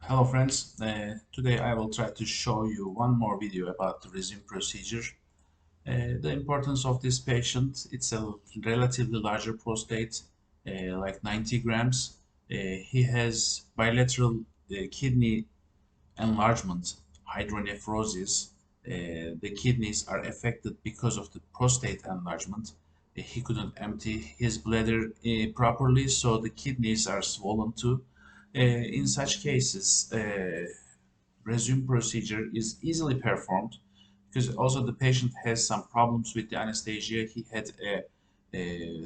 Hello friends, today I will try to show you one more video about the Rezum procedure. The importance of this patient, it's a relatively larger prostate, like 90 grams. He has bilateral kidney enlargement, hydronephrosis. The kidneys are affected because of the prostate enlargement. He couldn't empty his bladder properly, so the kidneys are swollen too. In such cases, Rezum procedure is easily performed because also the patient has some problems with the anesthesia. He had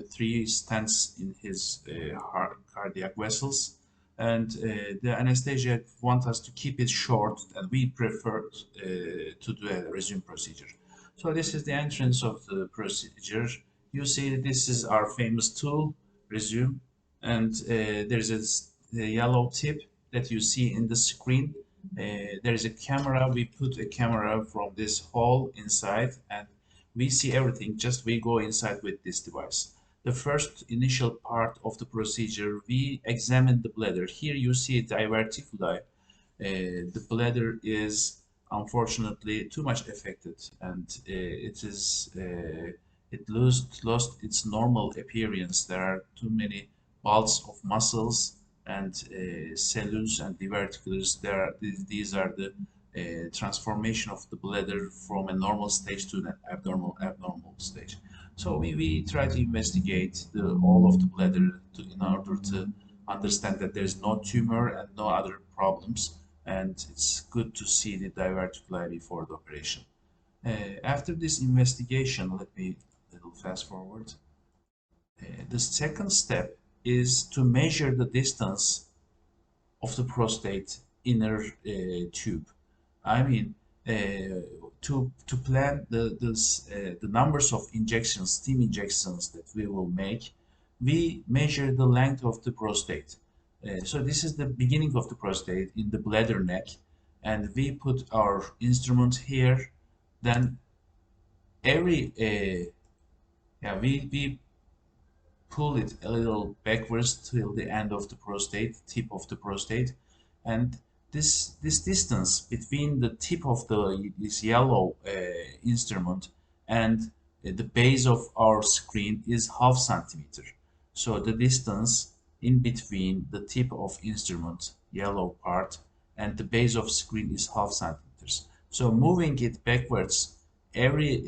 three stents in his cardiac vessels, and the anesthesia want us to keep it short, and we prefer to do a Rezum procedure. So this is the entrance of the procedure. You see, this is our famous tool, Rezum, and there's a yellow tip that you see in the screen. There is a camera. We put a camera from this hole inside, and we see everything. Just we go inside with this device. The first initial part of the procedure, we examine the bladder. Here you see diverticuli. The bladder is unfortunately too much affected, and it lost its normal appearance. There are too many bulks of muscles and cellus and diverticulars. These are the transformation of the bladder from a normal stage to an abnormal stage. So we try to investigate all of the bladder in order to understand that there is no tumor and no other problems, and it's good to see the diverticuli before the operation. After this investigation, let me a little fast forward. The second step is to measure the distance of the prostate inner tube. I mean, to plan the numbers of injections, steam injections that we will make, we measure the length of the prostate. So this is the beginning of the prostate in the bladder neck, and we put our instrument here. Then every we pull it a little backwards till the end of the prostate, tip of the prostate, and this distance between the tip of this yellow instrument and the base of our screen is half centimeter. So the distance in between the tip of instrument, yellow part, and the base of screen is half centimeters. So moving it backwards, every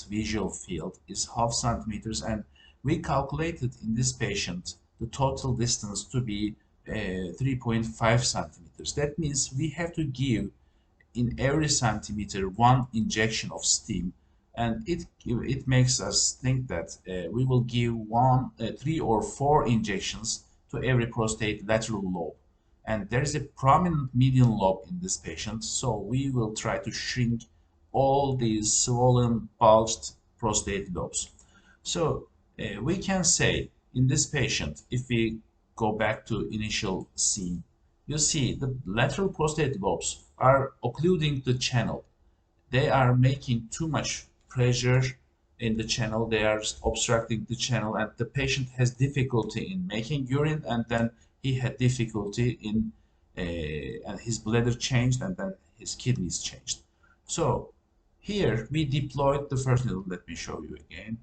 visual field is half centimeters, and we calculated in this patient the total distance to be 3.5 centimeters. That means we have to give in every centimeter one injection of steam, and it makes us think that we will give 3 or 4 injections to every prostate lateral lobe. And there is a prominent median lobe in this patient, so we will try to shrink all these swollen, bulged prostate lobes. So we can say in this patient, if we go back to initial scene, you see the lateral prostate lobes are occluding the channel. They are making too much pressure in the channel. They are obstructing the channel, and the patient has difficulty in making urine, and then he had difficulty in and his bladder changed, and then his kidneys changed. So here we deployed the first needle. Let me show you again.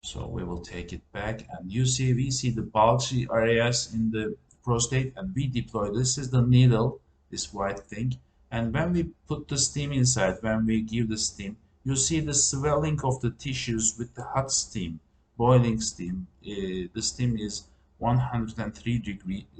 So we will take it back, and we see the bulgy areas in the prostate, and we deploy. This is the needle, this white thing, and when we put the steam inside, when we give the steam, you see the swelling of the tissues with the hot steam, boiling steam. The steam is 103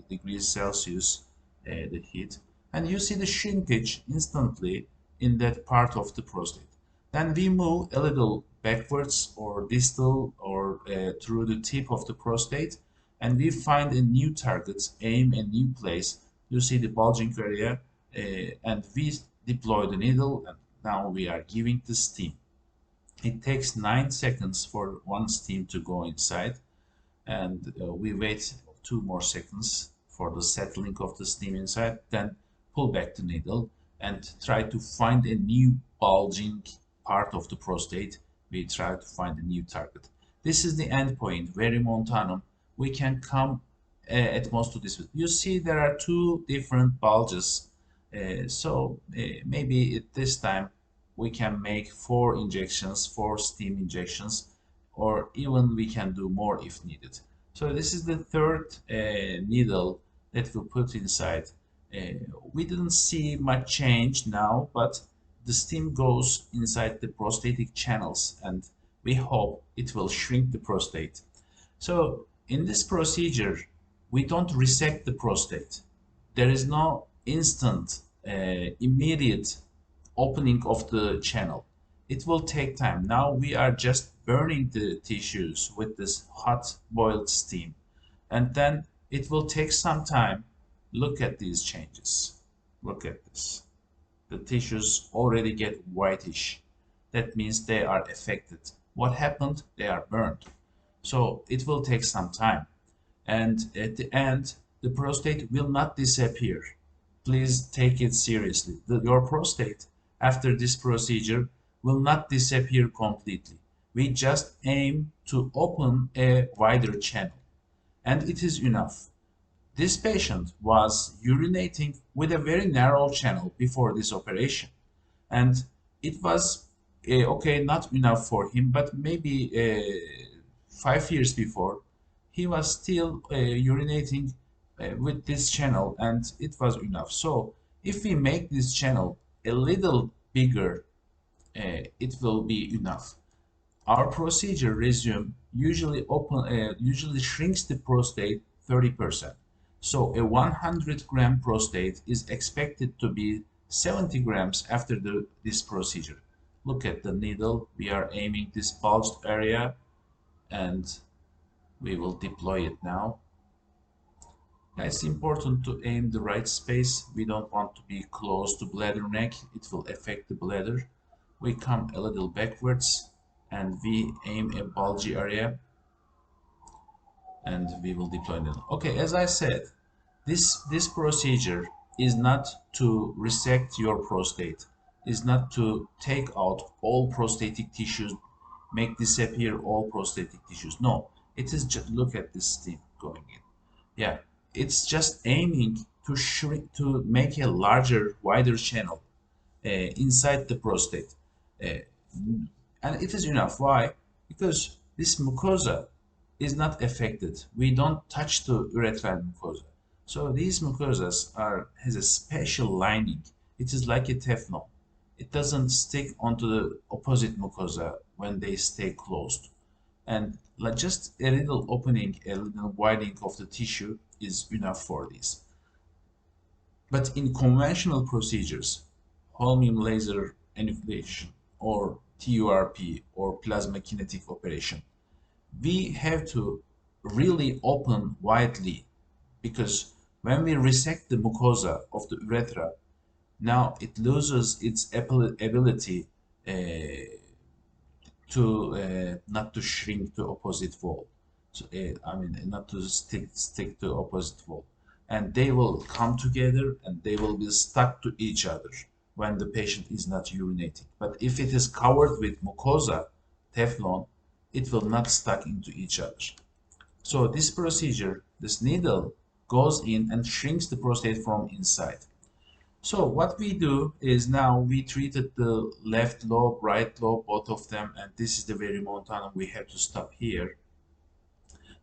degrees Celsius, the heat, and you see the shrinkage instantly in that part of the prostate. Then we move a little backwards or distal or through the tip of the prostate, and we find a new target, aim a new place. You see the bulging area, and we deploy the needle, and now we are giving the steam. It takes 9 seconds for one steam to go inside, and we wait 2 more seconds for the settling of the steam inside, then pull back the needle and try to find a new bulging part of the prostate. We try to find a new target. This is the end point, very montanum. We can come at most to this. You see there are two different bulges. Maybe at this time we can make 4 injections, 4 steam injections, or even we can do more if needed. So this is the third needle that we put inside. We didn't see much change now, but the steam goes inside the prostatic channels, and we hope it will shrink the prostate. So in this procedure, we don't resect the prostate. There is no instant, immediate opening of the channel. It will take time. Now we are just burning the tissues with this hot boiled steam, and then it will take some time. Look at these changes. Look at this. The tissues already get whitish. That means they are affected. What happened? They are burned. So it will take some time. And at the end, the prostate will not disappear. Please take it seriously. Your prostate, after this procedure, will not disappear completely. We just aim to open a wider channel, and it is enough. This patient was urinating with a very narrow channel before this operation, and it was okay, not enough for him, but maybe 5 years before, he was still urinating with this channel, and it was enough. So if we make this channel a little bigger, it will be enough. Our procedure, Rezum, usually shrinks the prostate 30%. So a 100-gram prostate is expected to be 70 grams after this procedure. Look at the needle. We are aiming this bulged area, and we will deploy it now. It's important to aim the right space. We don't want to be close to bladder neck. It will affect the bladder. We come a little backwards, and we aim a bulgy area, and we will deploy it. Okay, as I said, this procedure is not to resect your prostate, is not to take out all prostatic tissues, make disappear all prostatic tissues. No, it is just, look at this steam going in. Yeah, it's just aiming to shrink, to make a larger, wider channel inside the prostate. And it is enough. Why? Because this mucosa is not affected. We don't touch the urethral mucosa. So these mucosas has a special lining. It is like a Teflon. It doesn't stick onto the opposite mucosa when they stay closed. And like just a little opening, a little widening of the tissue is enough for this. But in conventional procedures, holmium laser enucleation or TURP or plasma kinetic operation, we have to really open widely, because when we resect the mucosa of the urethra, now it loses its ability not to shrink to opposite wall. So I mean, not to stick to opposite wall, and they will come together and they will be stuck to each other when the patient is not urinating. But if it is covered with mucosa, Teflon, it will not stuck into each other. So this procedure, this needle goes in and shrinks the prostate from inside. So what we do is now we treated the left lobe, right lobe, both of them, and this is the very montana. We have to stop here.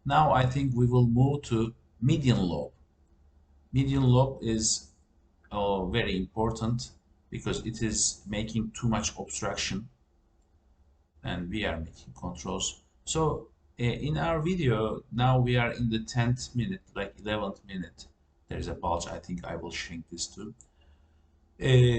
Now I think we will move to median lobe. Median lobe is very important because it is making too much obstruction, and we are making controls. So in our video, now we are in the 10th minute, like 11th minute. There's a bulge. I think I will shrink this too.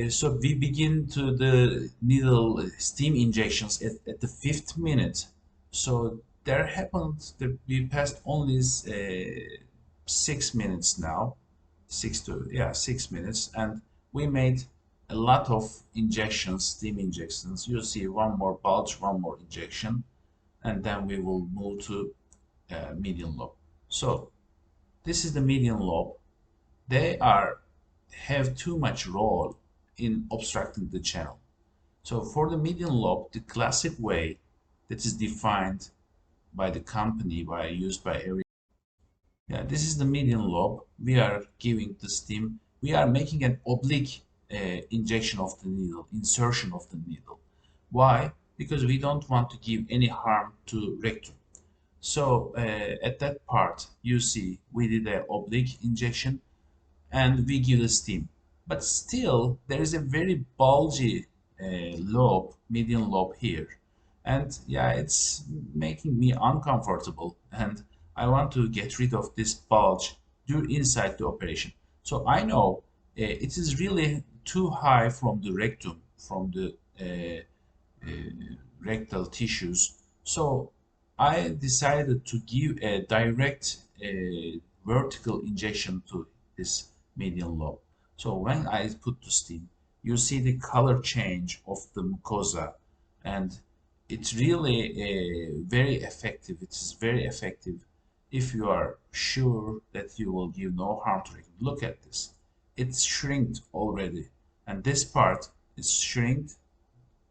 So we begin to the needle steam injections at the 5th minute. So there happened that we passed only 6 minutes now, 6 minutes, and we made a lot of injections, steam injections. You'll see one more bulge, one more injection, and then we will move to median lobe. So this is the median lobe. They have too much role in obstructing the channel. So for the median lobe, the classic way that is defined by the company, used by every Yeah, this is the median lobe. We are giving the steam. We are making an oblique injection of the needle, insertion of the needle. Why? Because we don't want to give any harm to rectum. So at that part, you see we did an oblique injection and we give the steam. But still, there is a very bulgy lobe, median lobe here. And yeah, it's making me uncomfortable. And I want to get rid of this bulge during inside the operation. So I know it is really too high from the rectum, from the rectal tissues. So I decided to give a direct vertical injection to this median lobe. So when I put the steam, you see the color change of the mucosa, and it's really very effective. It is very effective if you are sure that you will give no harm to it. Look at this. It's shrinked already, and this part is shrinked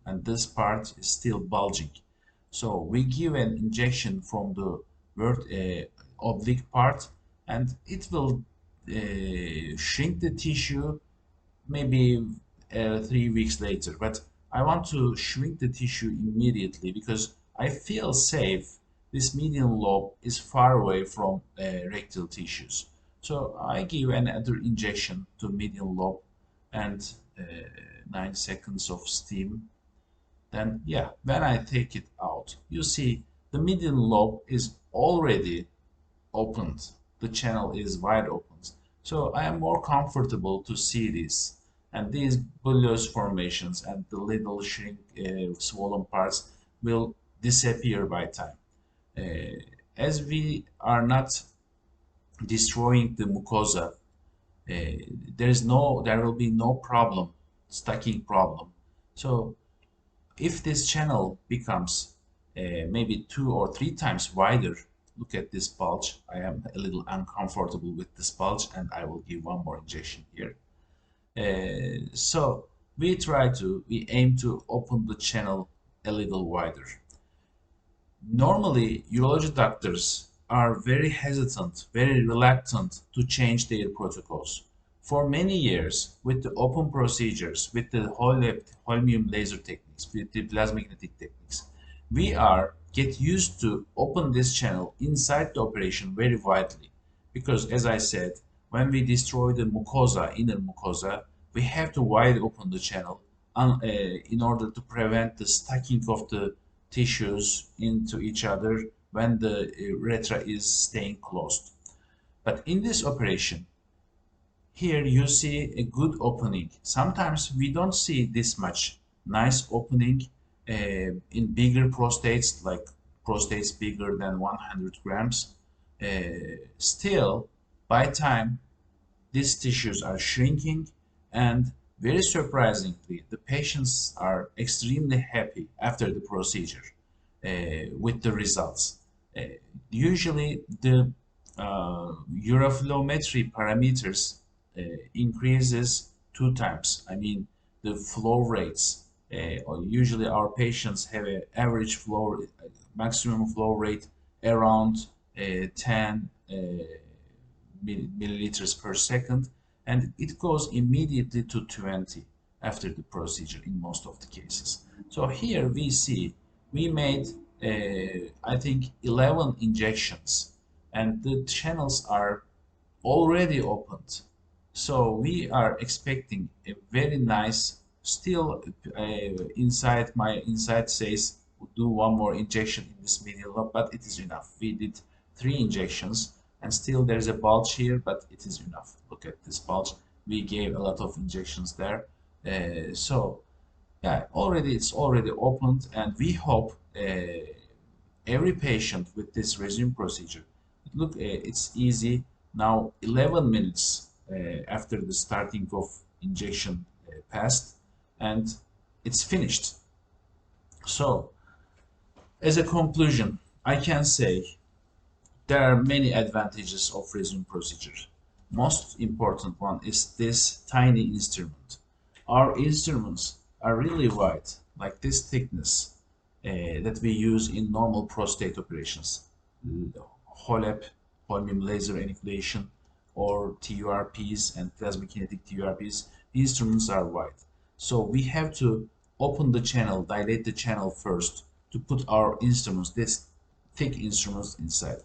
and this part is still bulging. So we give an injection from the oblique part and it will shrink the tissue maybe 3 weeks later. But I want to shrink the tissue immediately because I feel safe. This median lobe is far away from rectal tissues. So I give another injection to median lobe and 9 seconds of steam. Then yeah, when I take it out, you see the median lobe is already opened. The channel is wide open. So I am more comfortable to see this. And these bullous formations and the little shrink swollen parts will disappear by time. As we are not destroying the mucosa, there will be no problem, stacking problem. So if this channel becomes maybe 2 or 3 times wider, look at this bulge. I am a little uncomfortable with this bulge and I will give one more injection here. So we aim to open the channel a little wider. Normally, urology doctors are very hesitant, very reluctant to change their protocols. For many years, with the open procedures, with the holmium laser techniques, with the plasmagnetic techniques, we are get used to open this channel inside the operation very widely. Because as I said, when we destroy the mucosa, inner mucosa, we have to wide open the channel in order to prevent the stacking of the tissues into each other when the urethra is staying closed. But in this operation, here you see a good opening. Sometimes we don't see this much nice opening in bigger prostates, like prostates bigger than 100 grams. Still, by time, these tissues are shrinking, and very surprisingly, the patients are extremely happy after the procedure with the results. Usually, the uroflowmetry parameters increases 2 times. I mean, the flow rates. Usually, our patients have an average flow, maximum flow rate around 10 milliliters per second, and it goes immediately to 20 after the procedure in most of the cases. So here we see we made I think 11 injections and the channels are already opened. So we are expecting a very nice, still inside my inside says do one more injection in this medial lobe, but it is enough. We did 3 injections and still there is a bulge here, but it is enough. Look at this bulge. We gave a lot of injections there. So yeah, it's already opened, and we hope every patient with this Rezum procedure, look, it's easy. Now 11 minutes after the starting of injection passed, and it's finished. So as a conclusion, I can say there are many advantages of Rezum procedure. Most important one is this tiny instrument. Our instruments are really wide, like this thickness that we use in normal prostate operations. HOLEP pulmonary laser enucleation, or TURPs and plasmakinetic TURPs. The instruments are wide. So we have to open the channel, dilate the channel first to put our instruments, this thick instruments inside.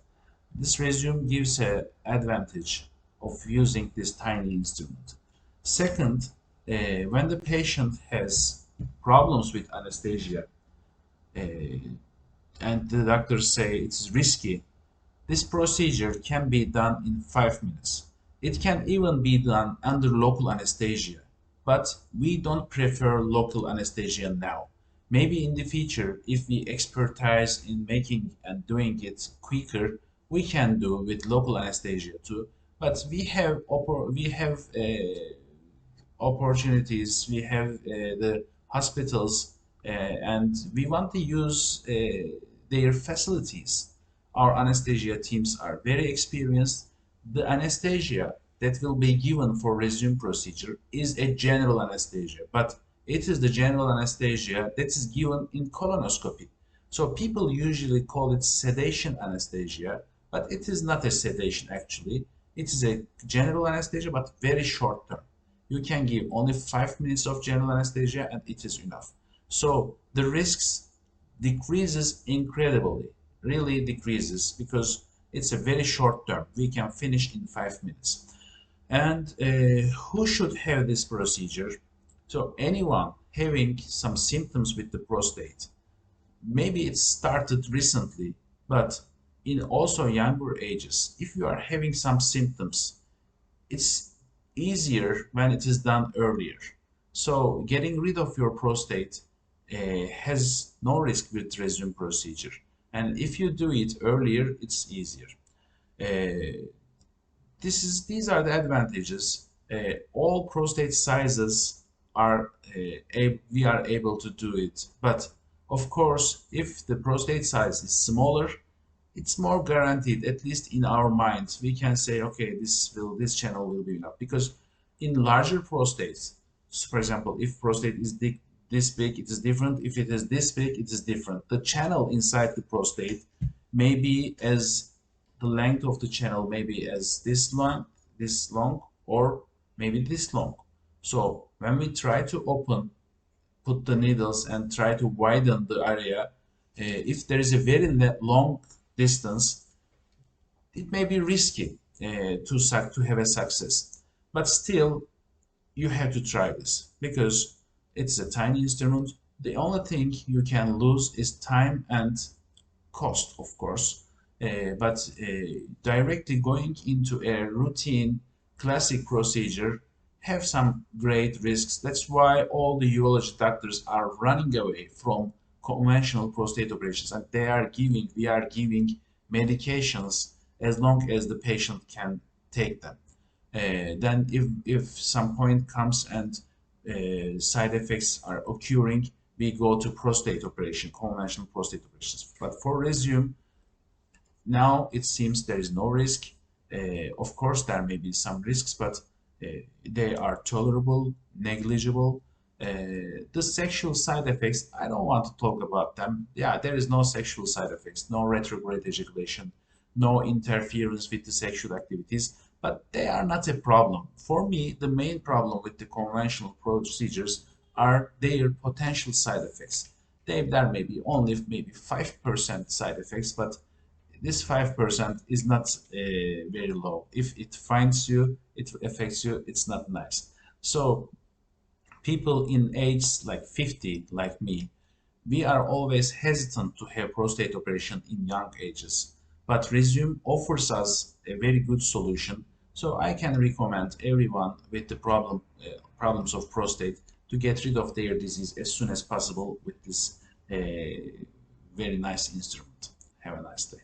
This Rezum gives an advantage of using this tiny instrument. Second, when the patient has problems with anesthesia uh, and the doctors say it's risky, this procedure can be done in 5 minutes. It can even be done under local anesthesia, but we don't prefer local anesthesia now. Maybe in the future, if we expertise in making and doing it quicker, we can do with local anesthesia too. But we have opportunities, we have the hospitals, and we want to use their facilities. Our anesthesia teams are very experienced. The anesthesia that will be given for Rezum procedure is a general anesthesia, but it is the general anesthesia that is given in colonoscopy. So people usually call it sedation anesthesia, but it is not a sedation actually. It is a general anesthesia, but very short term. You can give only 5 minutes of general anesthesia and it is enough. So the risks decreases incredibly, really decreases, because it's a very short term. We can finish in 5 minutes. And who should have this procedure? So anyone having some symptoms with the prostate, maybe it started recently, but in also younger ages, if you are having some symptoms, it's easier when it is done earlier. So getting rid of your prostate has no risk with Rezum procedure. And if you do it earlier, it's easier. These are the advantages. All prostate sizes are we are able to do it. But of course, if the prostate size is smaller, it's more guaranteed, at least in our minds. We can say, okay, this channel will be enough, because in larger prostates, so for example, if prostate is this big, it is different. If it is this big, it is different. The channel inside the prostate may be as the length of the channel maybe as this long, or maybe this long. So when we try to put the needles and try to widen the area, if there is a very long distance, it may be risky to have a success. But still, you have to try this because it's a tiny instrument. The only thing you can lose is time and cost, of course. But directly going into a routine classic procedure have some great risks. That's why all the urology doctors are running away from conventional prostate operations, and we are giving medications as long as the patient can take them. Then if some point comes and side effects are occurring, we go to prostate operation, conventional prostate operations. But for Rezum, now it seems there is no risk. Of course, there may be some risks, but they are tolerable, negligible. The sexual side effects, I don't want to talk about them. Yeah, there is no sexual side effects, no retrograde ejaculation, no interference with the sexual activities, but they are not a problem. For me, the main problem with the conventional procedures are their potential side effects. There may be only maybe 5% side effects, but this 5% is not very low. If it finds you, it affects you, it's not nice. So people in age like 50, like me, we are always hesitant to have prostate operation in young ages. But Rezum offers us a very good solution. So I can recommend everyone with the problems of prostate to get rid of their disease as soon as possible with this very nice instrument. Have a nice day.